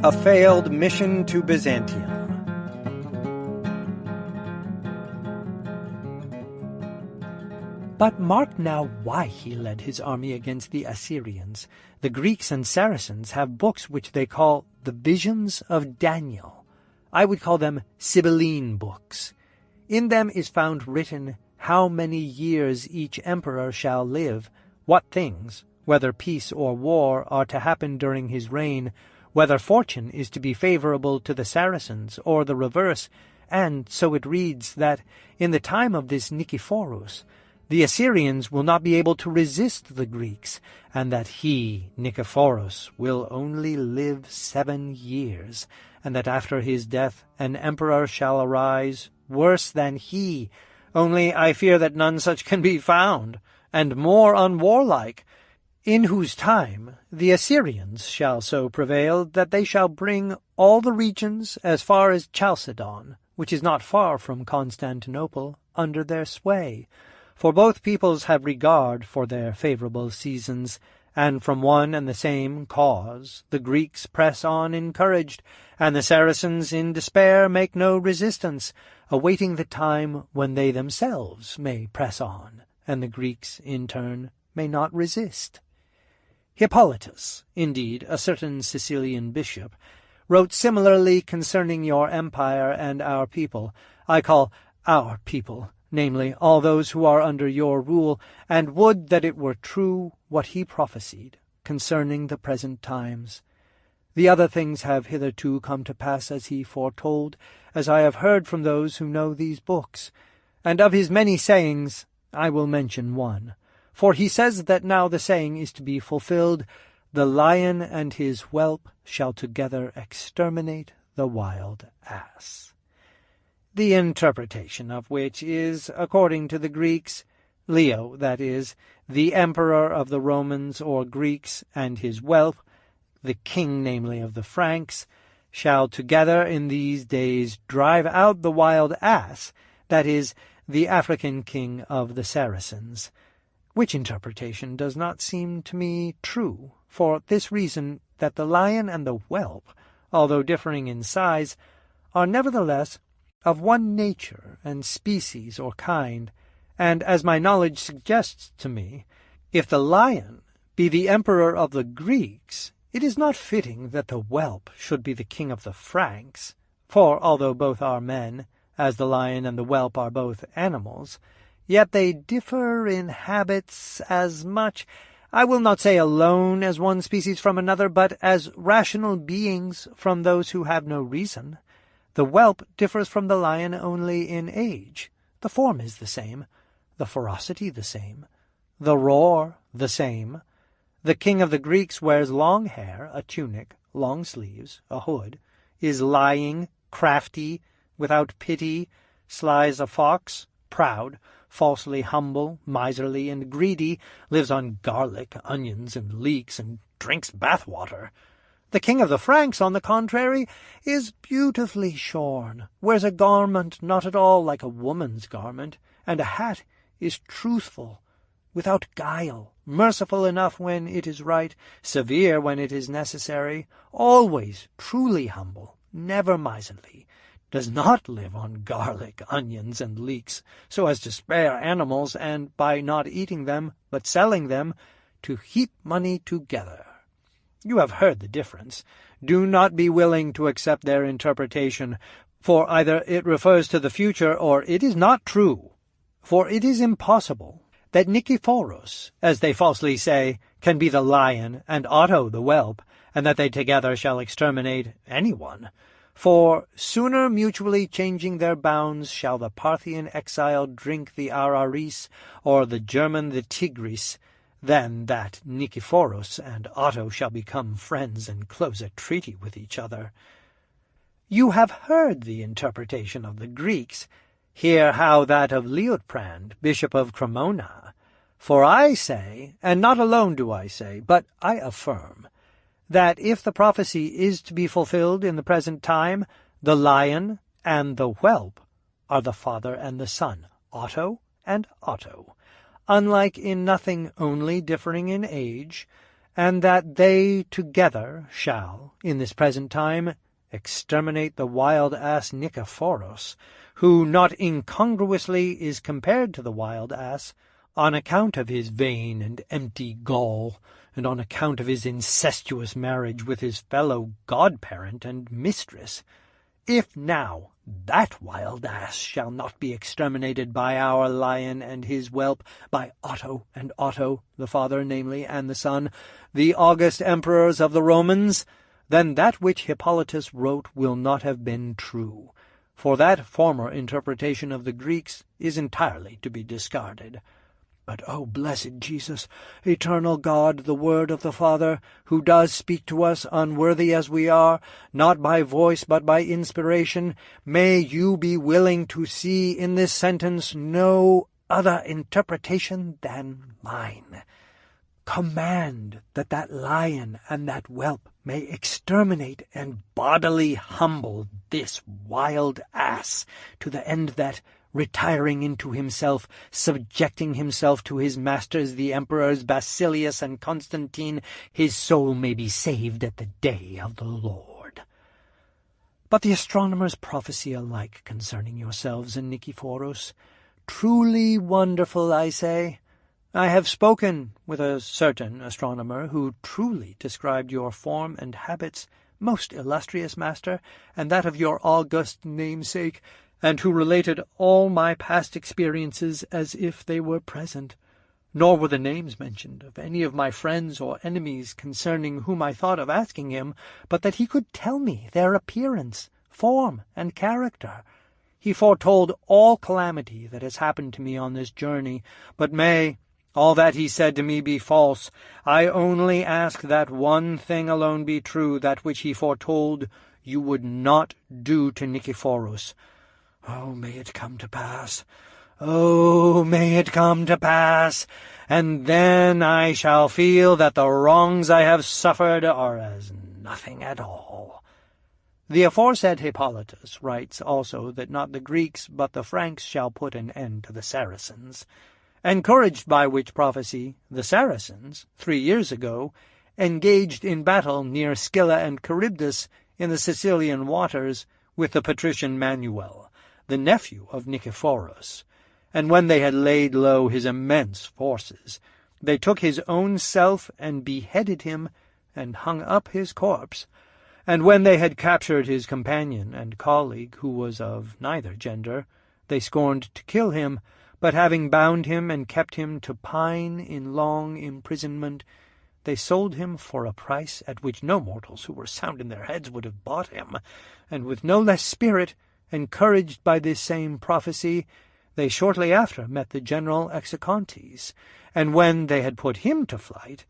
A failed mission to Byzantium. But mark now why he led his army against the Assyrians. The Greeks and Saracens have books which they call the Visions of Daniel. I would call them Sibylline books. In them is found written how many years each emperor shall live, what things, whether peace or war, are to happen during his reign, whether fortune is to be favorable to the Saracens or the reverse, and so it reads that in the time of this Nicephorus the Assyrians will not be able to resist the Greeks, and that he, Nicephorus, will only live 7 years, and that after his death an emperor shall arise worse than he, only I fear that none such can be found, and more unwarlike, in whose time the Assyrians shall so prevail that they shall bring all the regions as far as Chalcedon, which is not far from Constantinople, under their sway. For both peoples have regard for their favorable seasons, and from one and the same cause the Greeks press on encouraged, and the Saracens in despair make no resistance, awaiting the time when they themselves may press on, and the Greeks in turn may not resist. Hippolytus, indeed, a certain Sicilian bishop, wrote similarly concerning your empire and our people. I call our people, namely, all those who are under your rule, and would that it were true what he prophesied concerning the present times. The other things have hitherto come to pass as he foretold, as I have heard from those who know these books. And of his many sayings I will mention one. For he says that now the saying is to be fulfilled, the lion and his whelp shall together exterminate the wild ass. The interpretation of which is, according to the Greeks, Leo, that is, the emperor of the Romans or Greeks, and his whelp, the king, namely, of the Franks, shall together in these days drive out the wild ass, that is, the African king of the Saracens, which interpretation does not seem to me true, for this reason, that the lion and the whelp, although differing in size, are nevertheless of one nature and species or kind, and, as my knowledge suggests to me, if the lion be the emperor of the Greeks, it is not fitting that the whelp should be the king of the Franks, for although both are men, as the lion and the whelp are both animals, yet they differ in habits as much, I will not say alone as one species from another, but as rational beings from those who have no reason. The whelp differs from the lion only in age. The form is the same, the ferocity the same, the roar the same. The king of the Greeks wears long hair, a tunic, long sleeves, a hood, is lying, crafty, without pity, sly as a fox, proud, falsely humble, miserly, and greedy, lives on garlic, onions, and leeks, and drinks bath-water. The king of the Franks, on the contrary, is beautifully shorn, wears a garment not at all like a woman's garment, and a hat, is truthful, without guile, merciful enough when it is right, severe when it is necessary, always truly humble, never miserly, does not live on garlic, onions, and leeks, so as to spare animals, and, by not eating them, but selling them, to heap money together. You have heard the difference. Do not be willing to accept their interpretation, for either it refers to the future or it is not true. For it is impossible that Nicephorus, as they falsely say, can be the lion and Otto the whelp, and that they together shall exterminate anyone. For sooner mutually changing their bounds shall the Parthian exile drink the Araris, or the German the Tigris, than that Nicephorus and Otto shall become friends and close a treaty with each other. You have heard the interpretation of the Greeks. Hear how that of Liutprand, bishop of Cremona. For I say, and not alone do I say, but I affirm, that if the prophecy is to be fulfilled in the present time, the lion and the whelp are the father and the son, Otto and Otto. unlike in nothing, only differing in age, and that they together shall, in this present time, exterminate the wild ass Nicephorus, who not incongruously is compared to the wild ass, on account of his vain and empty gall, and on account of his incestuous marriage with his fellow godparent and mistress. If now that wild ass shall not be exterminated by our lion and his whelp, by Otto and Otto, the father, namely, and the son, the august emperors of the Romans, then that which Hippolytus wrote will not have been true, for that former interpretation of the Greeks is entirely to be discarded. But, O blessed Jesus, eternal God, the Word of the Father, who does speak to us, unworthy as we are, not by voice but by inspiration, may you be willing to see in this sentence no other interpretation than mine. Command that that lion and that whelp may exterminate and bodily humble this wild ass, to the end that, retiring into himself, subjecting himself to his masters the emperors Basilius and Constantine, his soul may be saved at the day of the Lord. But the astronomers prophesy alike concerning yourselves and Nicephorus. Truly wonderful, I say. I have spoken with a certain astronomer, who truly described your form and habits, most illustrious master, and that of your august namesake, and who related all my past experiences as if they were present. Nor were the names mentioned of any of my friends or enemies concerning whom I thought of asking him, but that he could tell me their appearance, form, and character. He foretold all calamity that has happened to me on this journey, but may all that he said to me be false. I only ask that one thing alone be true, that which he foretold you would not do to Nicephorus. Oh, may it come to pass! Oh, may it come to pass! And then I shall feel that the wrongs I have suffered are as nothing at all. The aforesaid Hippolytus writes also that not the Greeks but the Franks shall put an end to the Saracens. Encouraged by which prophecy, the Saracens, 3 years ago, engaged in battle near Scylla and Charybdis in the Sicilian waters with the patrician Manuel, the nephew of Nicephorus, and when they had laid low his immense forces, they took his own self and beheaded him and hung up his corpse. And when they had captured his companion and colleague, who was of neither gender, they scorned to kill him, but having bound him and kept him to pine in long imprisonment, they sold him for a price at which no mortals who were sound in their heads would have bought him, and with no less spirit, encouraged by this same prophecy, they shortly after met the general Hexacontes, and when they had put him to flight,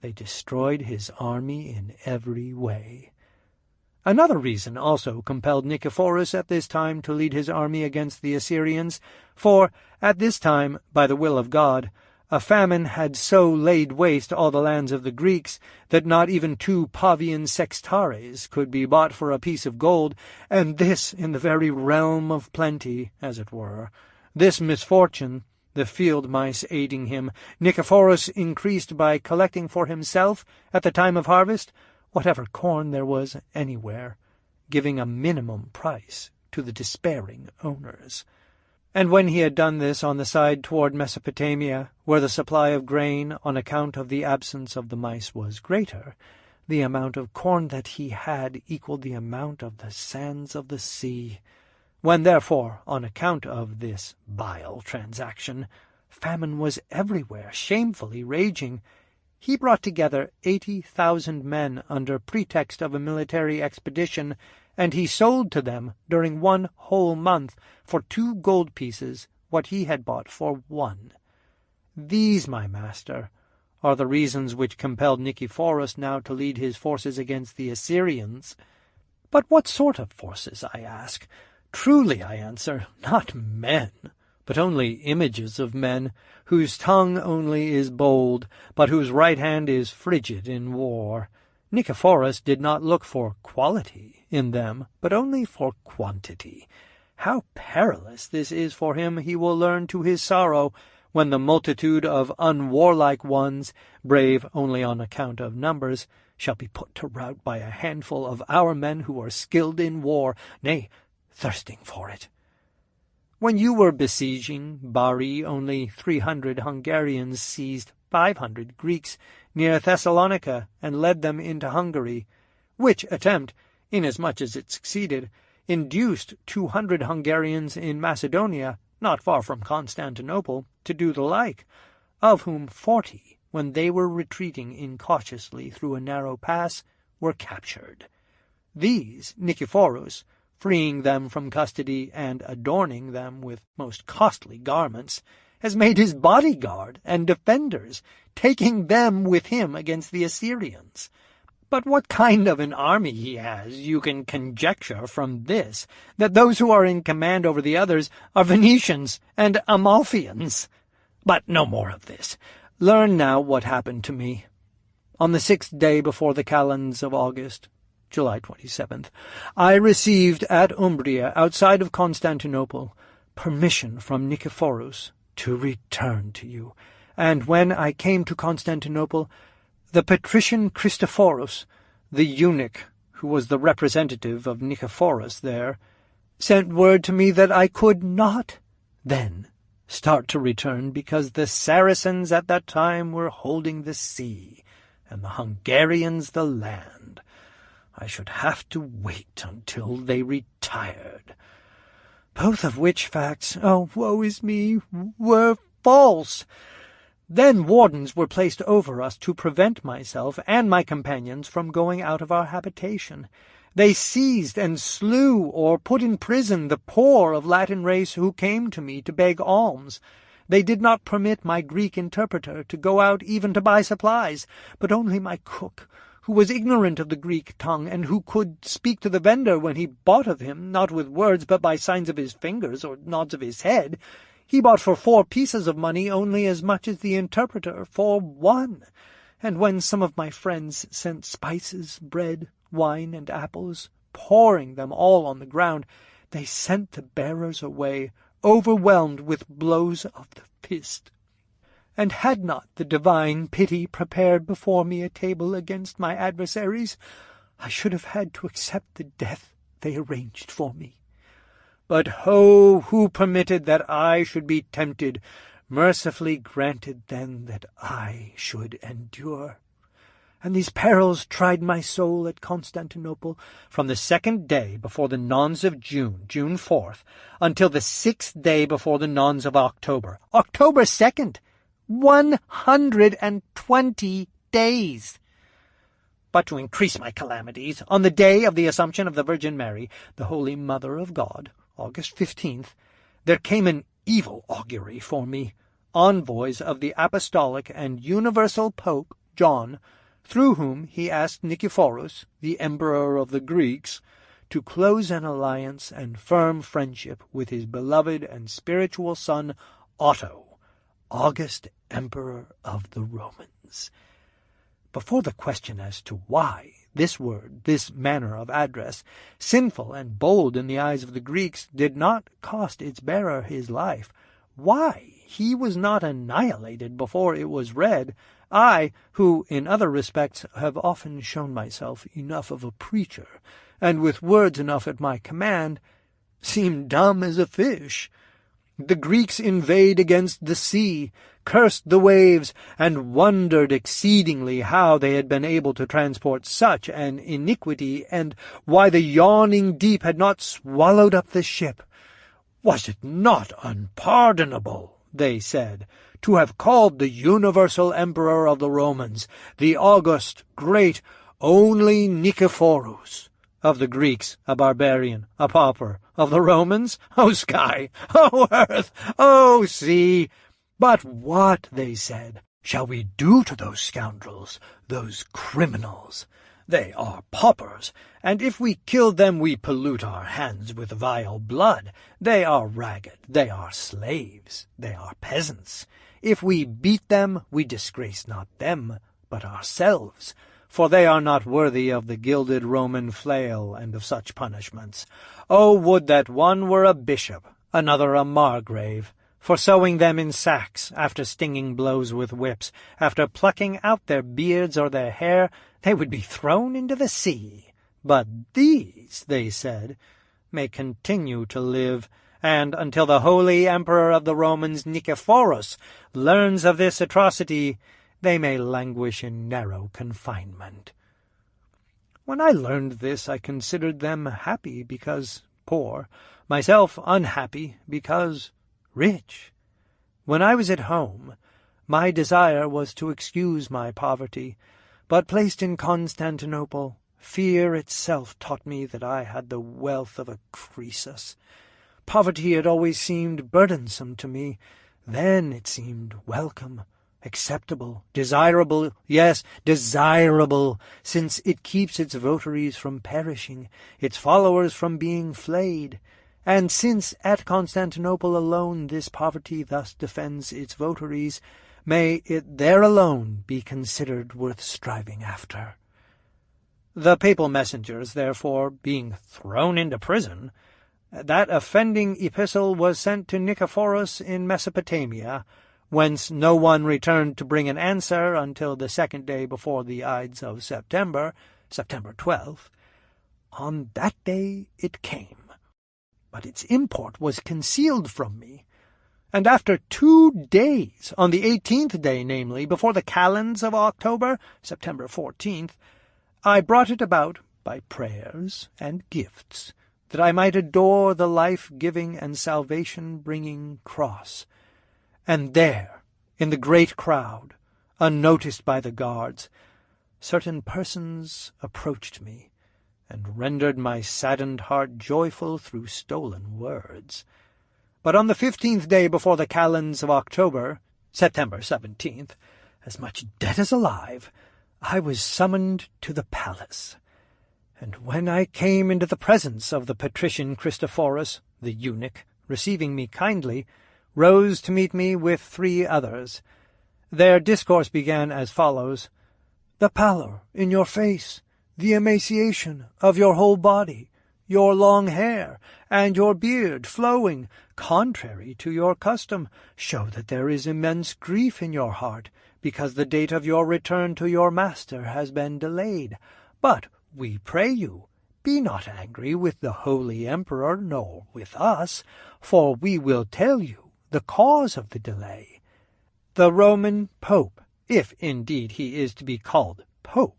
they destroyed his army in every way. Another reason also compelled Nicephorus at this time to lead his army against the Assyrians, for at this time, by the will of God, a famine had so laid waste all the lands of the Greeks that not even 2 Pavian sextares could be bought for a piece of gold, and this in the very realm of plenty, as it were. This misfortune, the field mice aiding him, Nicephorus increased by collecting for himself, at the time of harvest, whatever corn there was anywhere, giving a minimum price to the despairing owners. And when he had done this on the side toward Mesopotamia, where the supply of grain, on account of the absence of the mice, was greater, the amount of corn that he had equaled the amount of the sands of the sea. When, therefore, on account of this vile transaction, famine was everywhere shamefully raging, he brought together 80,000 men under pretext of a military expedition, and he sold to them during 1 whole month for 2 gold pieces what he had bought for 1. These, my master, are the reasons which compelled Nicephorus now to lead his forces against the Assyrians. But what sort of forces, I ask? Truly, I answer, not men, but only images of men, whose tongue only is bold, but whose right hand is frigid in war. Nicephorus did not look for quality in them, but only for quantity. How perilous this is for him he will learn to his sorrow, when the multitude of unwarlike ones, brave only on account of numbers, shall be put to rout by a handful of our men who are skilled in war, nay, thirsting for it. When you were besieging Bari, only 300 Hungarians seized 500 Greeks near Thessalonica and led them into Hungary, which attempt, inasmuch as it succeeded, induced 200 Hungarians in Macedonia, not far from Constantinople, to do the like, of whom 40, when they were retreating incautiously through a narrow pass, were captured. These Nicephorus, freeing them from custody and adorning them with most costly garments, has made his bodyguard and defenders, taking them with him against the Assyrians. But what kind of an army he has, you can conjecture from this, that those who are in command over the others are Venetians and Amalfians. But no more of this. Learn now what happened to me. On the 6th day before the calends of August, July 27th, I received at Umbria, outside of Constantinople, permission from Nicephorus to return to you, and when I came to Constantinople, the patrician Christophorus, the eunuch who was the representative of Nicephorus there, sent word to me that I could not then start to return because the Saracens at that time were holding the sea, and the Hungarians the land. I should have to wait until they retired. Both of which facts, oh, woe is me, were false. Then wardens were placed over us to prevent myself and my companions from going out of our habitation. They seized and slew or put in prison the poor of Latin race who came to me to beg alms. They did not permit my Greek interpreter to go out even to buy supplies, but only my cook, who was ignorant of the Greek tongue, and who could speak to the vendor when he bought of him, not with words but by signs of his fingers or nods of his head. He bought for 4 pieces of money only as much as the interpreter for 1, and when some of my friends sent spices, bread, wine, and apples, pouring them all on the ground, they sent the bearers away, overwhelmed with blows of the fist. And had not the divine pity prepared before me a table against my adversaries, I should have had to accept the death they arranged for me. But ho, who permitted that I should be tempted, mercifully granted then that I should endure. And these perils tried my soul at Constantinople from the 2nd day before the nones of June, June 4th, until the 6th day before the nones of October, October 2nd, 120 days. But to increase my calamities, on the day of the Assumption of the Virgin Mary, the Holy Mother of God, August 15th, there came an evil augury for me, envoys of the Apostolic and Universal Pope John, through whom he asked Nicephorus, the Emperor of the Greeks, to close an alliance and firm friendship with his beloved and spiritual son Otto, August Emperor of the Romans. Before the question as to why this word, this manner of address, sinful and bold in the eyes of the Greeks, did not cost its bearer his life, why he was not annihilated before it was read, I, who in other respects have often shown myself enough of a preacher, and with words enough at my command, seem dumb as a fish. The Greeks inveighed against the sea, cursed the waves, and wondered exceedingly how they had been able to transport such an iniquity, and why the yawning deep had not swallowed up the ship. Was it not unpardonable, they said, to have called the universal Emperor of the Romans, the august, great, only Nicephorus? Of the Greeks, a barbarian, a pauper. Of the Romans, O sky, O earth, O sea. But what, they said, shall we do to those scoundrels, those criminals? They are paupers, and if we kill them we pollute our hands with vile blood. They are ragged, they are slaves, they are peasants. If we beat them, we disgrace not them, but ourselves, for they are not worthy of the gilded Roman flail and of such punishments. Oh, would that one were a bishop, another a margrave, for sewing them in sacks, after stinging blows with whips, after plucking out their beards or their hair, they would be thrown into the sea. But these, they said, may continue to live, and until the holy emperor of the Romans, Nicephorus, learns of this atrocity, they may languish in narrow confinement. When I learned this, I considered them happy because poor, myself unhappy because rich. When I was at home, my desire was to excuse my poverty, but placed in Constantinople, fear itself taught me that I had the wealth of a Croesus. Poverty had always seemed burdensome to me. Then it seemed welcome, acceptable, desirable, yes, desirable, since it keeps its votaries from perishing, its followers from being flayed. And since at Constantinople alone this poverty thus defends its votaries, may it there alone be considered worth striving after. The papal messengers, therefore, being thrown into prison, that offending epistle was sent to Nicephorus in Mesopotamia, whence no one returned to bring an answer until the 2nd day before the Ides of September, September 12th. On that day it came, but its import was concealed from me, and after 2 days, on the 18th day, namely, before the calends of October, September 14th, I brought it about by prayers and gifts, that I might adore the life-giving and salvation-bringing cross. And there, in the great crowd, unnoticed by the guards, certain persons approached me, and rendered my saddened heart joyful through stolen words. But on the 15th day before the calends of October, September 17th, as much dead as alive, I was summoned to the palace. And when I came into the presence of the patrician Nicephorus, the eunuch, receiving me kindly, rose to meet me with 3 others. Their discourse began as follows: "The pallor in your face, the emaciation of your whole body, your long hair, and your beard flowing, contrary to your custom, show that there is immense grief in your heart, because the date of your return to your master has been delayed. But we pray you, be not angry with the holy emperor, nor with us, for we will tell you the cause of the delay. The Roman Pope, if indeed he is to be called Pope,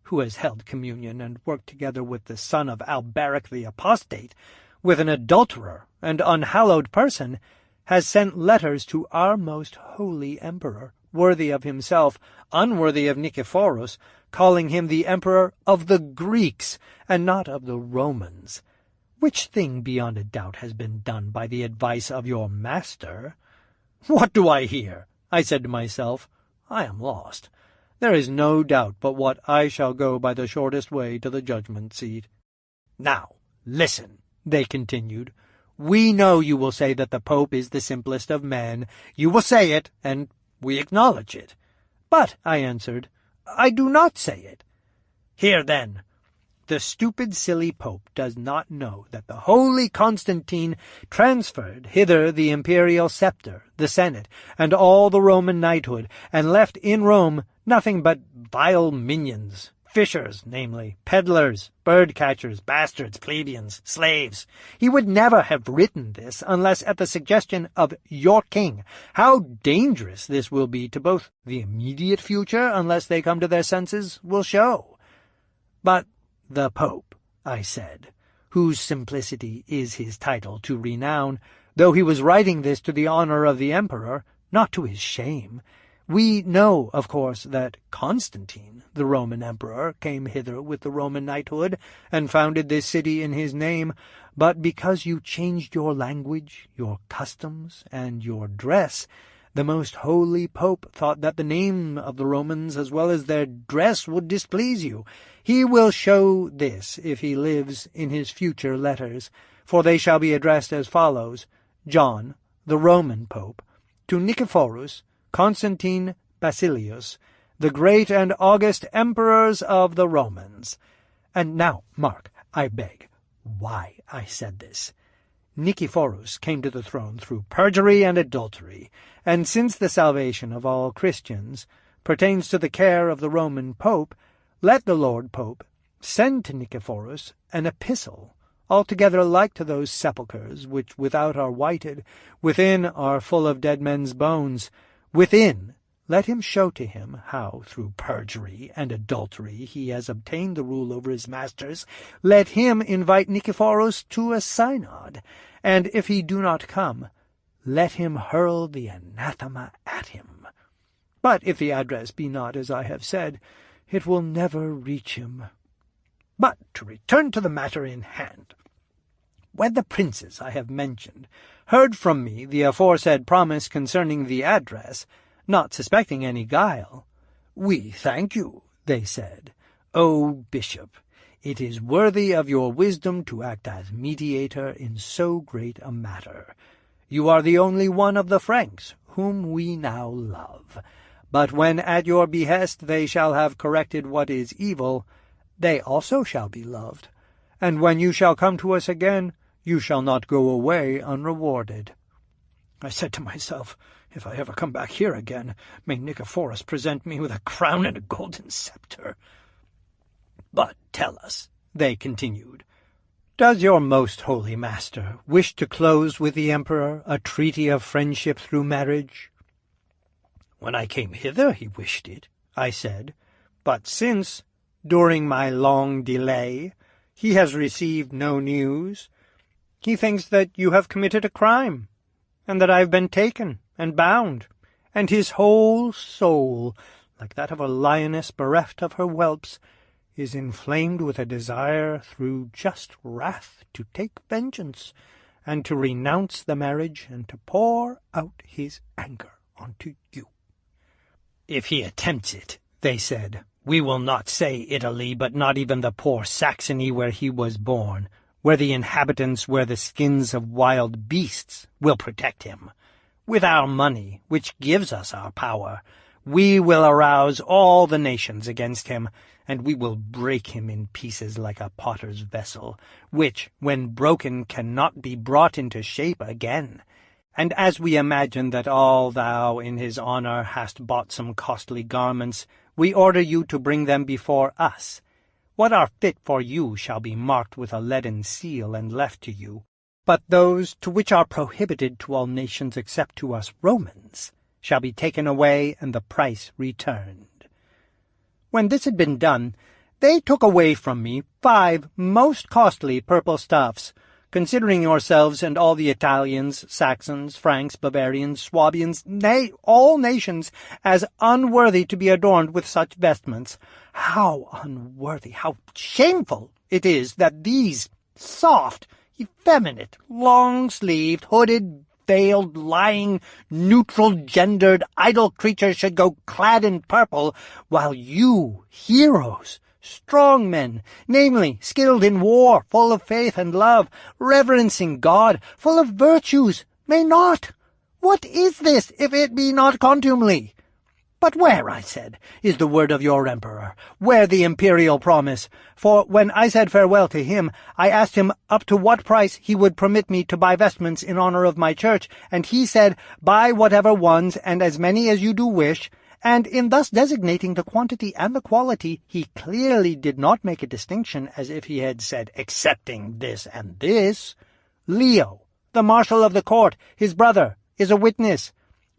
who has held communion and worked together with the son of Alberic the Apostate, with an adulterer and unhallowed person, has sent letters to our most holy emperor, worthy of himself, unworthy of Nicephorus, calling him the emperor of the Greeks, and not of the Romans, which thing beyond a doubt has been done by the advice of your master. What do I hear? I said to myself, I am lost. There is no doubt but what I shall go by the shortest way to the judgment seat. Now, listen, they continued. We know you will say that the Pope is the simplest of men. You will say it, and we acknowledge it. But, I answered, I do not say it. Here, then, the stupid, silly Pope does not know that the holy Constantine transferred hither the imperial sceptre, the Senate, and all the Roman knighthood, and left in Rome nothing but vile minions, fishers, namely, peddlers, bird-catchers, bastards, plebeians, slaves. He would never have written this unless at the suggestion of your king. How dangerous this will be to both the immediate future, unless they come to their senses, will show. But the Pope, I said, whose simplicity is his title to renown, though he was writing this to the honor of the emperor, not to his shame. We know, of course, that Constantine, the Roman emperor, came hither with the Roman knighthood, and founded this city in his name, but because you changed your language, your customs, and your dress, the most holy Pope thought that the name of the Romans as well as their dress would displease you. He will show this, if he lives, in his future letters, for they shall be addressed as follows: John, the Roman Pope, to Nicephorus, Constantine Basilius, the great and august emperors of the Romans. And now, mark, I beg, why I said this. Nicephorus came to the throne through perjury and adultery, and since the salvation of all Christians pertains to the care of the Roman Pope, let the Lord Pope send to Nicephorus an epistle, altogether like to those sepulchres which without are whited, within are full of dead men's bones. Within let him show to him how, through perjury and adultery, he has obtained the rule over his masters. Let him invite Nicephorus to a synod, and if he do not come, let him hurl the anathema at him. But if the address be not as I have said, it will never reach him. But to return to the matter in hand. When the princes I have mentioned heard from me the aforesaid promise concerning the address, not suspecting any guile, "We thank you," they said. "O bishop, it is worthy of your wisdom to act as mediator in so great a matter. You are the only one of the Franks whom we now love. But when at your behest they shall have corrected what is evil, they also shall be loved. And when you shall come to us again, you shall not go away unrewarded." I said to myself, if I ever come back here again, may Nicephorus present me with a crown and a golden scepter. "But tell us," they continued, "does your most holy master wish to close with the emperor a treaty of friendship through marriage?" "When I came hither he wished it," I said, "but since, during my long delay, he has received no news, he thinks that you have committed a crime, and that I have been taken and bound, and his whole soul, like that of a lioness bereft of her whelps, is inflamed with a desire through just wrath to take vengeance, and to renounce the marriage, and to pour out his anger onto you." "If he attempts it," they said, "we will not say Italy, but not even the poor Saxony where he was born, where the inhabitants wear the skins of wild beasts, will protect him. With our money, which gives us our power, we will arouse all the nations against him, and we will break him in pieces like a potter's vessel, which, when broken, cannot be brought into shape again. And as we imagine that all thou in his honour hast bought some costly garments, we order you to bring them before us. What are fit for you shall be marked with a leaden seal and left to you, but those to which are prohibited to all nations except to us Romans shall be taken away and the price returned." When this had been done, they took away from me 5 most costly purple stuffs, considering yourselves and all the Italians, Saxons, Franks, Bavarians, Swabians, nay, all nations, as unworthy to be adorned with such vestments. How unworthy, how shameful it is that these soft, effeminate, long-sleeved, hooded, veiled, lying, neutral-gendered, idle creatures should go clad in purple, while you, heroes, strong men, namely, skilled in war, full of faith and love, reverencing God, full of virtues, may not. What is this, if it be not contumely? But where, I said, is the word of your emperor? Where the imperial promise? For when I said farewell to him, I asked him up to what price he would permit me to buy vestments in honor of my church, and he said, "Buy whatever ones, and as many as you do wish." And in thus designating the quantity and the quality, he clearly did not make a distinction as if he had said, "excepting this and this." Leo, the marshal of the court, his brother, is a witness,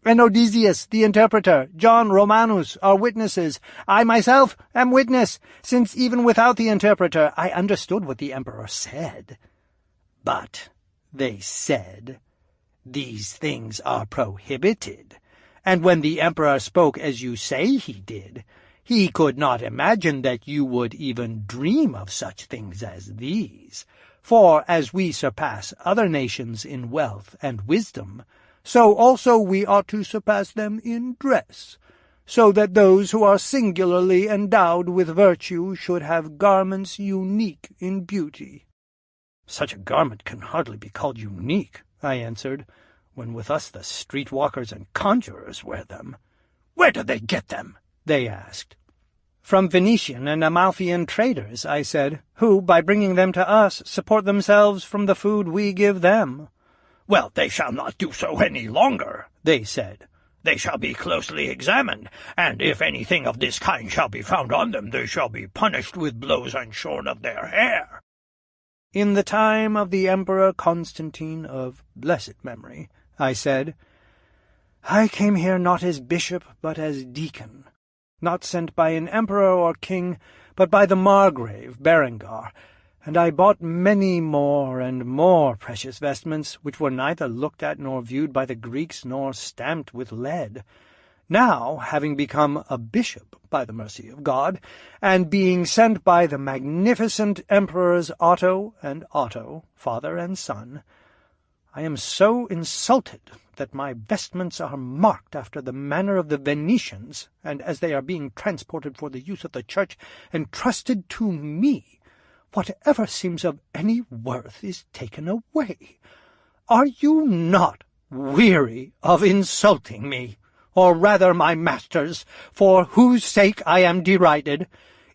and Odysseus, the interpreter, John Romanus, are witnesses. I myself am witness, since even without the interpreter I understood what the emperor said. But, they said, these things are prohibited, and when the emperor spoke as you say he did, he could not imagine that you would even dream of such things as these. For as we surpass other nations in wealth and wisdom, so also we ought to surpass them in dress, so that those who are singularly endowed with virtue should have garments unique in beauty. "Such a garment can hardly be called unique," I answered, "when with us the street-walkers and conjurers wear them." "Where do they get them?" they asked. "From Venetian and Amalfian traders," I said, "who, by bringing them to us, support themselves from the food we give them." "Well, they shall not do so any longer," they said. "They shall be closely examined, and if anything of this kind shall be found on them, they shall be punished with blows and shorn of their hair." "In the time of the Emperor Constantine of blessed memory," I said, "I came here not as bishop, but as deacon, not sent by an emperor or king, but by the Margrave Berengar, and I bought many more and more precious vestments, which were neither looked at nor viewed by the Greeks, nor stamped with lead. Now, having become a bishop by the mercy of God, and being sent by the magnificent emperors Otto and Otto, father and son, I am so insulted that my vestments are marked after the manner of the Venetians, and as they are being transported for the use of the church, entrusted to me, whatever seems of any worth is taken away. Are you not weary of insulting me, or rather my masters, for whose sake I am derided?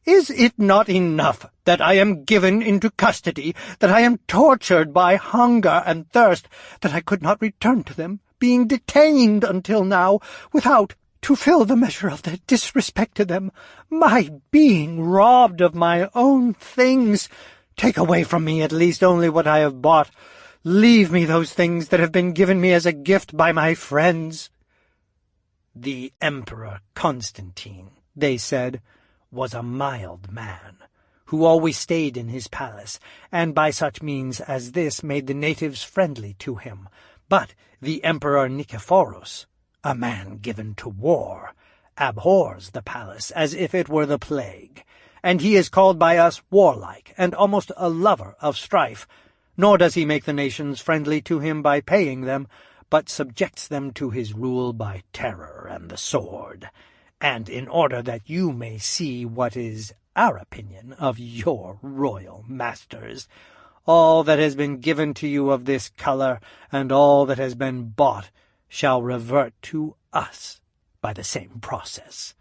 Is it not enough that I am given into custody, that I am tortured by hunger and thirst, that I could not return to them, being detained until now, without, to fill the measure of their disrespect to them, my being robbed of my own things? Take away from me at least only what I have bought. Leave me those things that have been given me as a gift by my friends." "The Emperor Constantine," they said, "was a mild man, who always stayed in his palace, and by such means as this made the natives friendly to him. But the Emperor Nicephorus, a man given to war, abhors the palace as if it were the plague, and he is called by us warlike, and almost a lover of strife, nor does he make the nations friendly to him by paying them, but subjects them to his rule by terror and the sword. And in order that you may see what is our opinion of your royal masters, all that has been given to you of this colour, and all that has been bought, shall revert to us by the same process."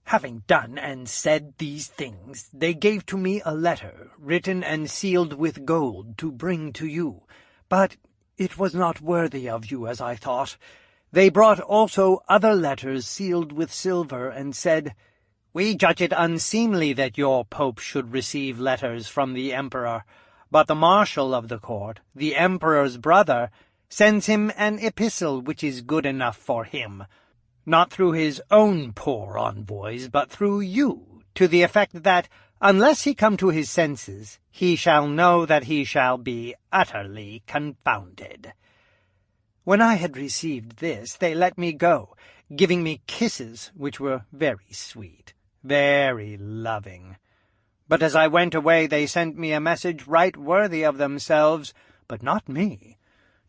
Having done and said these things, they gave to me a letter, written and sealed with gold, to bring to you. But it was not worthy of you, as I thought. They brought also other letters sealed with silver, and said, "We judge it unseemly that your Pope should receive letters from the Emperor, but the Marshal of the court, the Emperor's brother, sends him an epistle which is good enough for him, not through his own poor envoys, but through you, to the effect that, unless he come to his senses, he shall know that he shall be utterly confounded." When I had received this, they let me go, giving me kisses which were very sweet, very loving. But as I went away, they sent me a message right worthy of themselves, but not me,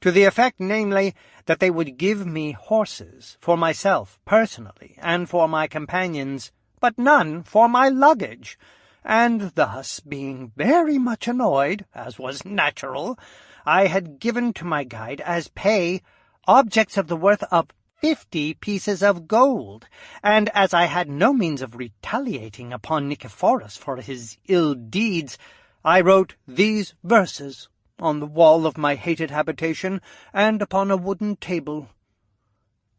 to the effect, namely, that they would give me horses for myself personally, and for my companions, but none for my luggage. And thus, being very much annoyed, as was natural, I had given to my guide as pay objects of the worth of 50 pieces of gold, and as I had no means of retaliating upon Nicephorus for his ill deeds, I wrote these verses on the wall of my hated habitation, and upon a wooden table.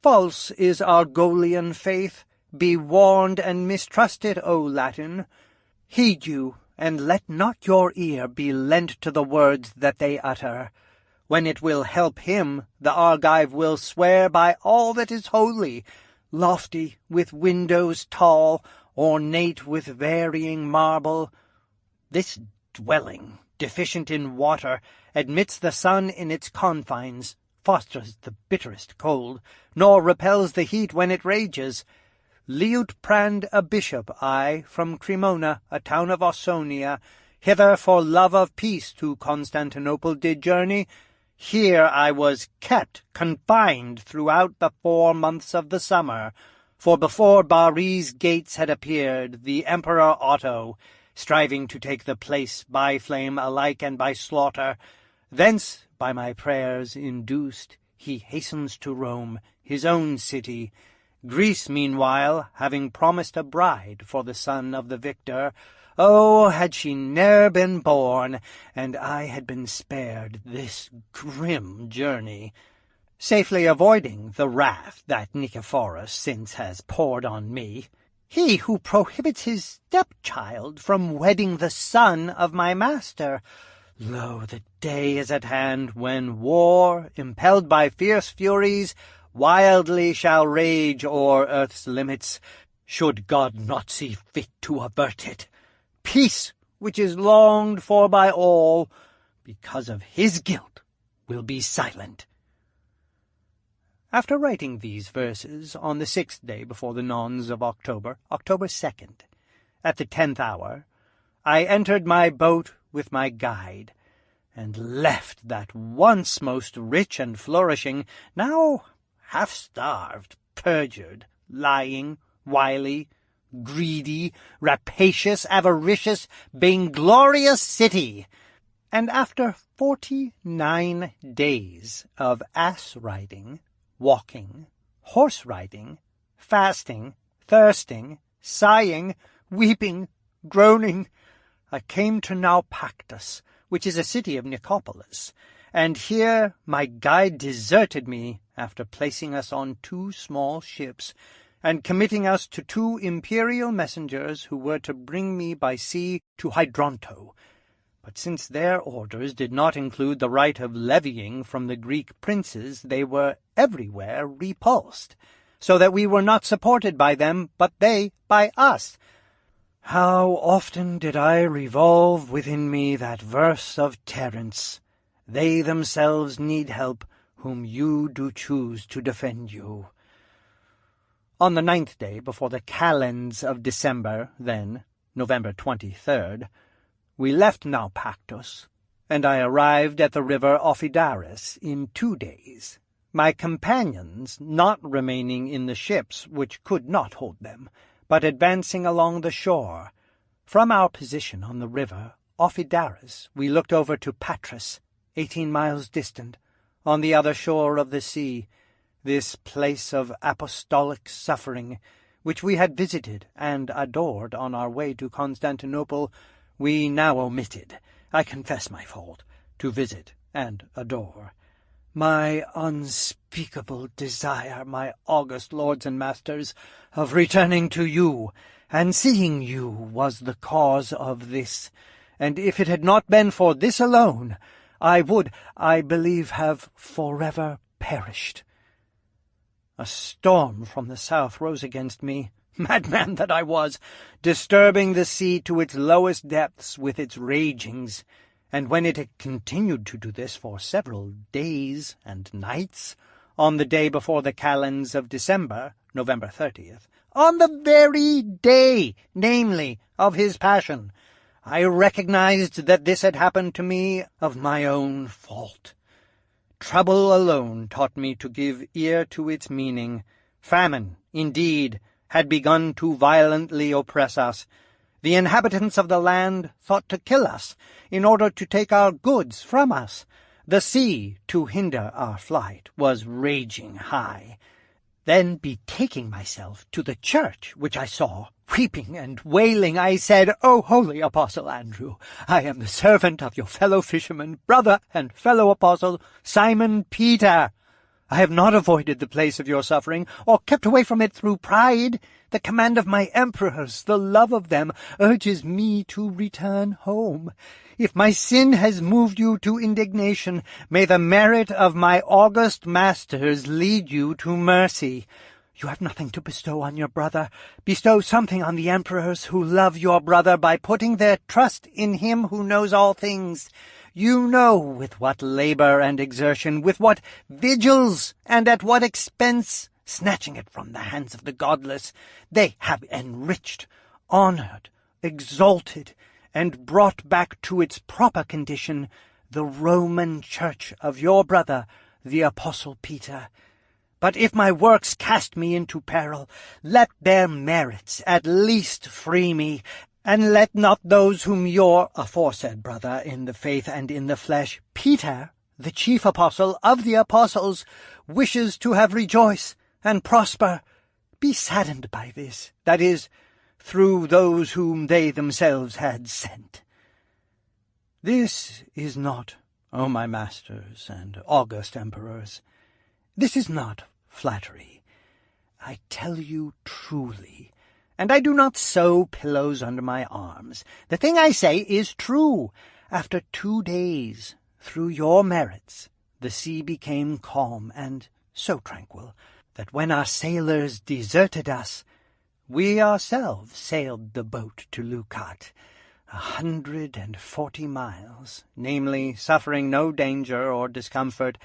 "False is Argolian faith, be warned and mistrust it, O Latin. Heed you, and let not your ear be lent to the words that they utter. When it will help him, the Argive will swear by all that is holy, lofty, with windows tall, ornate with varying marble. This dwelling, deficient in water, admits the sun in its confines, fosters the bitterest cold, nor repels the heat when it rages. Liutprand, a bishop, I, from Cremona, a town of Ausonia, hither for love of peace to Constantinople did journey. Here I was kept confined throughout the 4 months of the summer, for before Bari's gates had appeared the Emperor Otto, striving to take the place by flame alike and by slaughter. Thence, by my prayers induced, he hastens to Rome, his own city, Greece, meanwhile, having promised a bride for the son of the victor, oh, had she ne'er been born, and I had been spared this grim journey, safely avoiding the wrath that Nicephorus since has poured on me, he who prohibits his stepchild from wedding the son of my master. Lo, the day is at hand when war, impelled by fierce furies, wildly shall rage o'er earth's limits, should God not see fit to avert it. Peace, which is longed for by all, because of his guilt, will be silent. After writing these verses on the 6th day before the nones of October, October 2nd, at the 10th hour, I entered my boat with my guide, and left that once most rich and flourishing, now half-starved, perjured, lying, wily, greedy, rapacious, avaricious, vainglorious city. And after 49 days of ass-riding, walking, horse-riding, fasting, thirsting, sighing, weeping, groaning, I came to Naupactus, which is a city of Nicopolis, and here my guide deserted me after placing us on 2 small ships, and committing us to 2 imperial messengers who were to bring me by sea to Hydronto. But since their orders did not include the right of levying from the Greek princes, they were everywhere repulsed, so that we were not supported by them, but they by us. How often did I revolve within me that verse of Terence, "They themselves need help, whom you do choose to defend you." On the 9th day before the calends of December, then, November 23rd, we left Naupactus, and I arrived at the river Ophidaris in 2 days, my companions not remaining in the ships which could not hold them, but advancing along the shore. From our position on the river Ophidaris we looked over to Patras, 18 miles distant, on the other shore of the sea, this place of apostolic suffering, which we had visited and adored on our way to Constantinople, we now omitted, I confess my fault, to visit and adore. My unspeakable desire, my august lords and masters, of returning to you, and seeing you, was the cause of this, and if it had not been for this alone, I would, I believe, have forever perished. A storm from the south rose against me, madman that I was, disturbing the sea to its lowest depths with its ragings, and when it had continued to do this for several days and nights, on the day before the calends of December, November 30th, on the very day, namely, of his passion, I recognized that this had happened to me of my own fault. Trouble alone taught me to give ear to its meaning. Famine, indeed, had begun to violently oppress us. The inhabitants of the land thought to kill us, in order to take our goods from us. The sea, to hinder our flight, was raging high. Then, betaking myself to the church, which I saw, weeping and wailing, I said, "O holy Apostle Andrew, I am the servant of your fellow fisherman, brother and fellow apostle, Simon Peter. I have not avoided the place of your suffering, or kept away from it through pride. The command of my emperors, the love of them, urges me to return home. If my sin has moved you to indignation, may the merit of my august masters lead you to mercy. You have nothing to bestow on your brother. Bestow something on the emperors who love your brother by putting their trust in him who knows all things. You know with what labor and exertion, with what vigils, and at what expense, snatching it from the hands of the godless, they have enriched, honored, exalted, and brought back to its proper condition the Roman Church of your brother, the Apostle Peter. But if my works cast me into peril, let their merits at least free me, and let not those whom your aforesaid brother in the faith and in the flesh, Peter, the chief apostle of the apostles, wishes to have rejoice and prosper, be saddened by this, that is, through those whom they themselves had sent. This is not, O my masters and august emperors, this is not flattery. I tell you truly, and I do not sew pillows under my arms. The thing I say is true. After 2 days, through your merits, the sea became calm and so tranquil that when our sailors deserted us, we ourselves sailed the boat to Leucate, 140 miles, namely, suffering no danger or discomfort,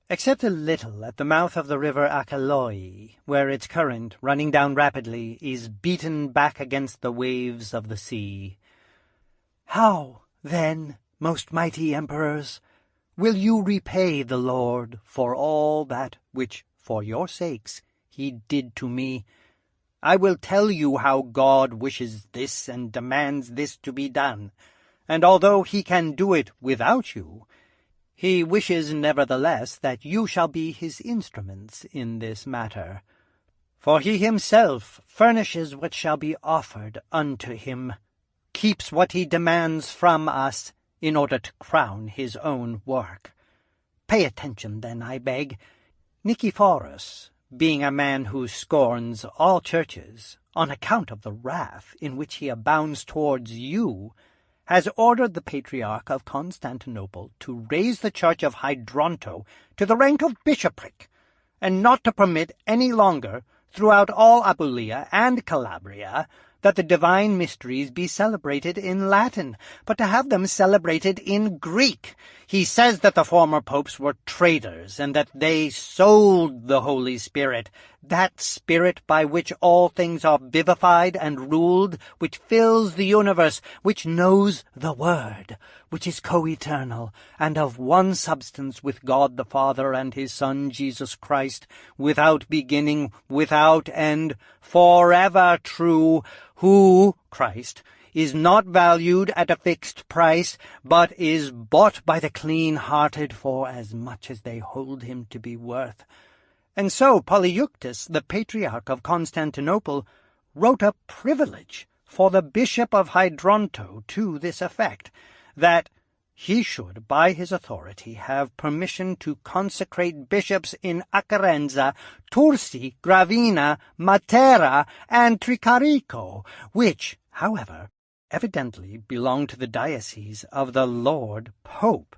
except a little at the mouth of the river Acheloi, where its current, running down rapidly, is beaten back against the waves of the sea. How, then, most mighty emperors, will you repay the Lord for all that which, for your sakes, he did to me? I will tell you how God wishes this and demands this to be done, and although he can do it without you, he wishes nevertheless that you shall be his instruments in this matter. For he himself furnishes what shall be offered unto him, keeps what he demands from us, in order to crown his own work. Pay attention, then, I beg. Nicephorus, being a man who scorns all churches, on account of the wrath in which he abounds towards you, has ordered the Patriarch of Constantinople to raise the church of Hydronto to the rank of bishopric, and not to permit any longer, throughout all Apulia and Calabria, that the divine mysteries be celebrated in Latin, but to have them celebrated in Greek. He says that the former popes were traitors, and that they sold the Holy Spirit, that Spirit by which all things are vivified and ruled, which fills the universe, which knows the Word, which is co-eternal, and of one substance with God the Father and his Son Jesus Christ, without beginning, without end, forever true, who, Christ, is not valued at a fixed price, but is bought by the clean-hearted for as much as they hold him to be worth. And so Polyeuctus, the Patriarch of Constantinople, wrote a privilege for the Bishop of Hydronto to this effect, that he should, by his authority, have permission to consecrate bishops in Acherenza, Tursi, Gravina, Matera, and Tricarico, which, however, evidently belong to the diocese of the Lord Pope.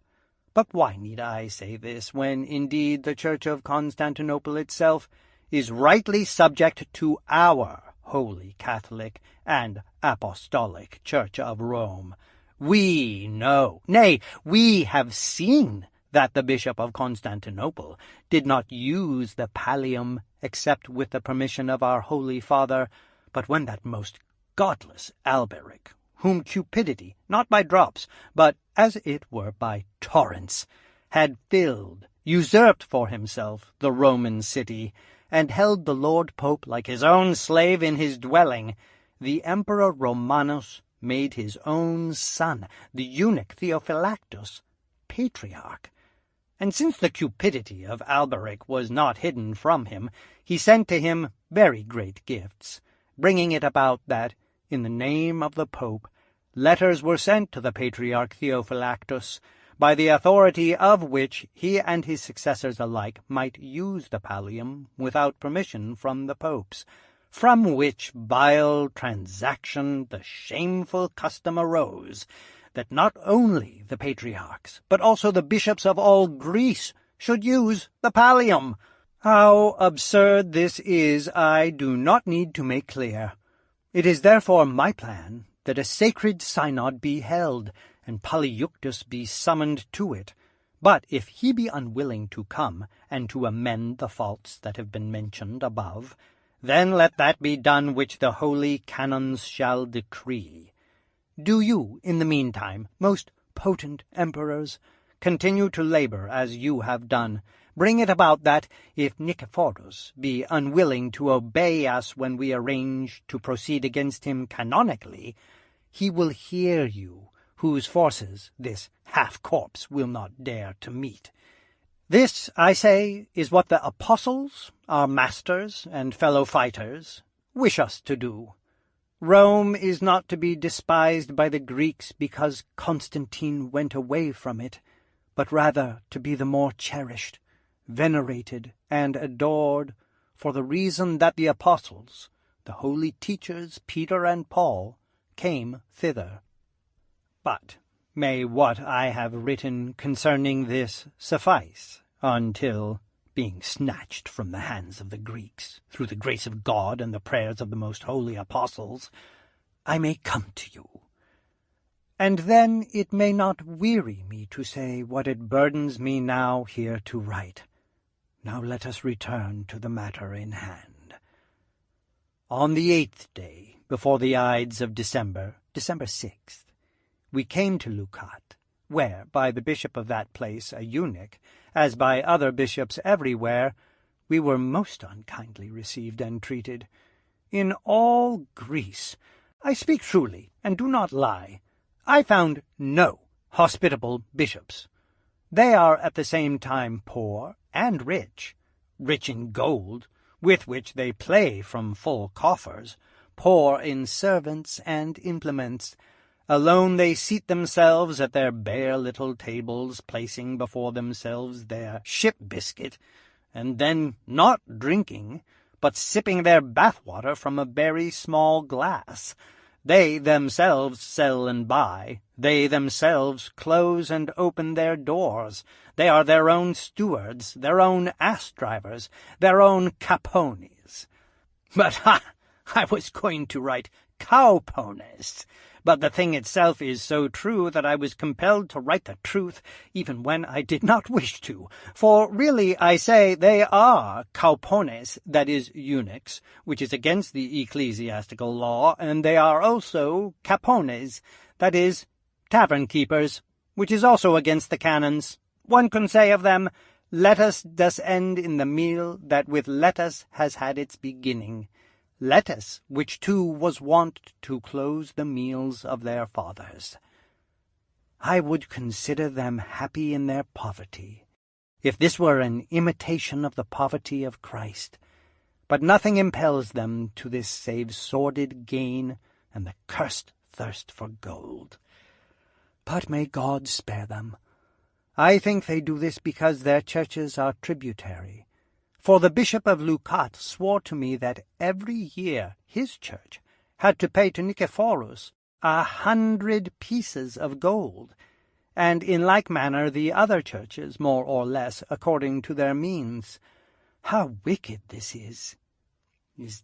But why need I say this, when indeed the Church of Constantinople itself is rightly subject to our Holy Catholic and Apostolic Church of Rome? We know, nay, we have seen that the Bishop of Constantinople did not use the pallium except with the permission of our Holy Father, but when that most godless Alberic, whom cupidity, not by drops, but as it were by torrents, had filled, usurped for himself the Roman city, and held the Lord Pope like his own slave in his dwelling, the Emperor Romanus made his own son, the eunuch Theophylactus, Patriarch. And since the cupidity of Alberic was not hidden from him, he sent to him very great gifts, bringing it about that, in the name of the Pope, letters were sent to the Patriarch Theophylactus, by the authority of which he and his successors alike might use the pallium without permission from the popes, from which vile transaction the shameful custom arose, that not only the patriarchs, but also the bishops of all Greece should use the pallium. How absurd this is, I do not need to make clear. It is therefore my plan that a sacred synod be held, and Polyeuctus be summoned to it. But if he be unwilling to come, and to amend the faults that have been mentioned above, then let that be done which the holy canons shall decree. Do you, in the meantime, most potent emperors, continue to labor as you have done. Bring it about that, if Nicephorus be unwilling to obey us when we arrange to proceed against him canonically, he will hear you, whose forces this half-corpse will not dare to meet. This, I say, is what the apostles, our masters and fellow fighters, wish us to do. Rome is not to be despised by the Greeks because Constantine went away from it, but rather to be the more cherished, venerated, and adored for the reason that the apostles, the holy teachers Peter and Paul, came thither. But may what I have written concerning this suffice until, being snatched from the hands of the Greeks, through the grace of God and the prayers of the most holy apostles, I may come to you. And then it may not weary me to say what it burdens me now here to write. Now let us return to the matter in hand. On the 8th day, before the Ides of December, December 6th, we came to Leucate, where, by the bishop of that place, a eunuch, as by other bishops everywhere, we were most unkindly received and treated. In all Greece, I speak truly, and do not lie, I found no hospitable bishops. They are at the same time poor and rich in gold, with which they play from full coffers, poor in servants and implements. Alone they seat themselves at their bare little tables, placing before themselves their ship biscuit, and then not drinking, but sipping their bath-water from a very small glass. They themselves sell and buy. They themselves close and open their doors. They are their own stewards, their own ass-drivers, their own capones. But, I was going to write cowpones. But the thing itself is so true that I was compelled to write the truth, even when I did not wish to. For really, I say, they are cowpones, that is, eunuchs, which is against the ecclesiastical law, and they are also capones, that is, tavern-keepers, which is also against the canons. One can say of them, let us does end in the meal that with lettuce has had its beginning. Lettuce, which too was wont to close the meals of their fathers. I would consider them happy in their poverty, if this were an imitation of the poverty of Christ. But nothing impels them to this save sordid gain and the cursed thirst for gold. But may God spare them. I think they do this because their churches are tributary. For the Bishop of Leucate swore to me that every year his church had to pay to Nicephorus 100 pieces of gold, and in like manner the other churches, more or less, according to their means. How wicked this is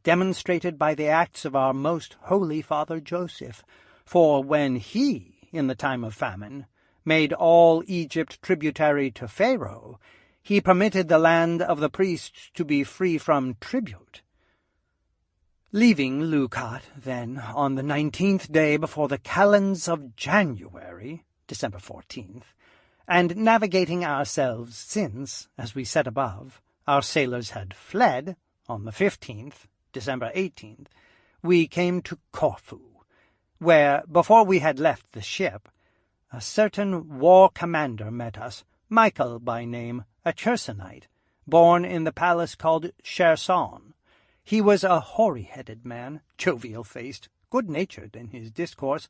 demonstrated by the acts of our most holy Father Joseph, for when he, in the time of famine, made all Egypt tributary to Pharaoh, he permitted the land of the priests to be free from tribute. Leaving Leucate, then, on the 19th day before the calends of January, December 14th, and navigating ourselves since, as we said above, our sailors had fled, on the 15th, December 18th, we came to Corfu, where, before we had left the ship, a certain war commander met us, Michael by name, a Chersonite, born in the palace called Cherson. He was a hoary-headed man, jovial-faced, good-natured in his discourse,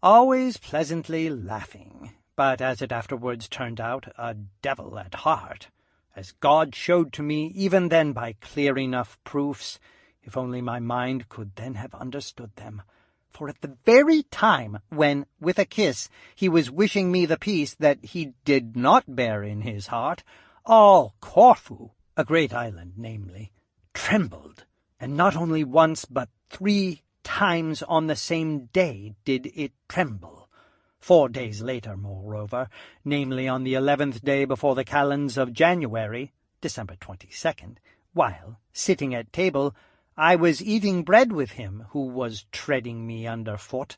always pleasantly laughing, but, as it afterwards turned out, a devil at heart, as God showed to me even then by clear enough proofs, if only my mind could then have understood them. For at the very time when, with a kiss, he was wishing me the peace that he did not bear in his heart, all Corfu, a great island namely, trembled, and not only once but 3 times on the same day did it tremble. 4 days later, moreover, namely on the 11th day before the calends of January, December 22nd, while, sitting at table, I was eating bread with him who was treading me under foot,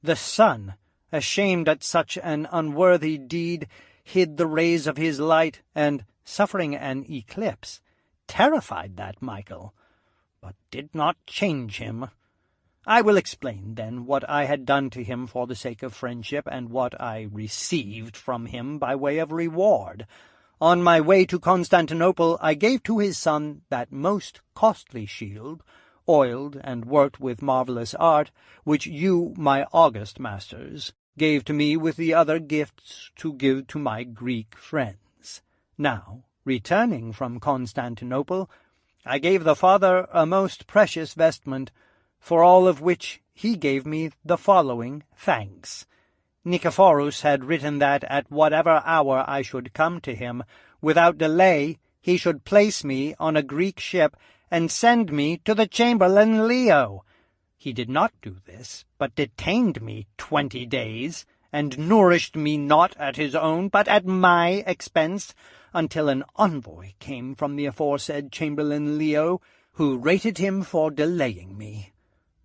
the sun, ashamed at such an unworthy deed, hid the rays of his light, and, suffering an eclipse, terrified that Michael, but did not change him. I will explain, then, what I had done to him for the sake of friendship, and what I received from him by way of reward. On my way to Constantinople I gave to his son that most costly shield, oiled and worked with marvellous art, which you, my august masters, gave to me with the other gifts to give to my Greek friends. Now, returning from Constantinople, I gave the father a most precious vestment, for all of which he gave me the following thanks. Nicephorus had written that at whatever hour I should come to him, without delay he should place me on a Greek ship and send me to the chamberlain Leo. He did not do this, but detained me 20 days, and nourished me not at his own, but at my expense, until an envoy came from the aforesaid chamberlain Leo, who rated him for delaying me.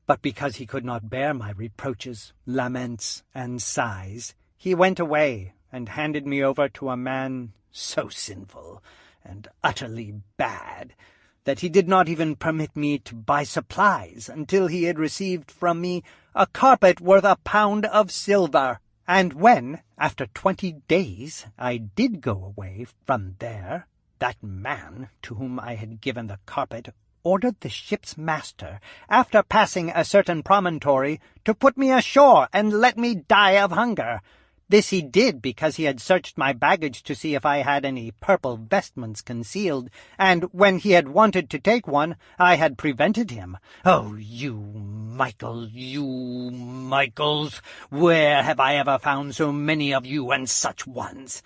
But because he could not bear my reproaches, laments, and sighs, he went away and handed me over to a man so sinful and utterly bad that he did not even permit me to buy supplies until he had received from me a carpet worth £1 of silver. And when, after 20 days, I did go away from there, that man to whom I had given the carpet ordered the ship's master, after passing a certain promontory, to put me ashore and let me die of hunger. This he did because he had searched my baggage to see if I had any purple vestments concealed, and when he had wanted to take one, I had prevented him. Oh, you Michaels, where have I ever found so many of you and such ones?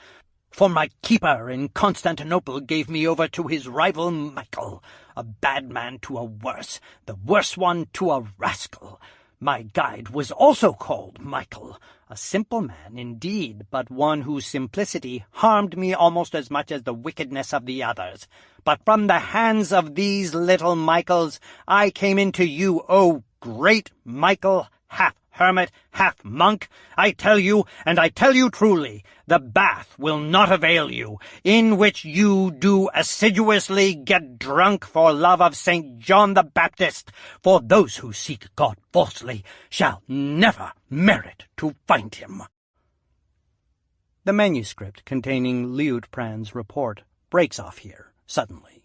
For my keeper in Constantinople gave me over to his rival Michael, a bad man to a worse, the worse one to a rascal. My guide was also called Michael, a simple man indeed, but one whose simplicity harmed me almost as much as the wickedness of the others. But from the hands of these little Michaels I came into you, O great Michael, half hermit, half monk. I tell you, and I tell you truly, the bath will not avail you, in which you do assiduously get drunk for love of St. John the Baptist, for those who seek God falsely shall never merit to find him. The manuscript containing Liutprand's report breaks off here, suddenly.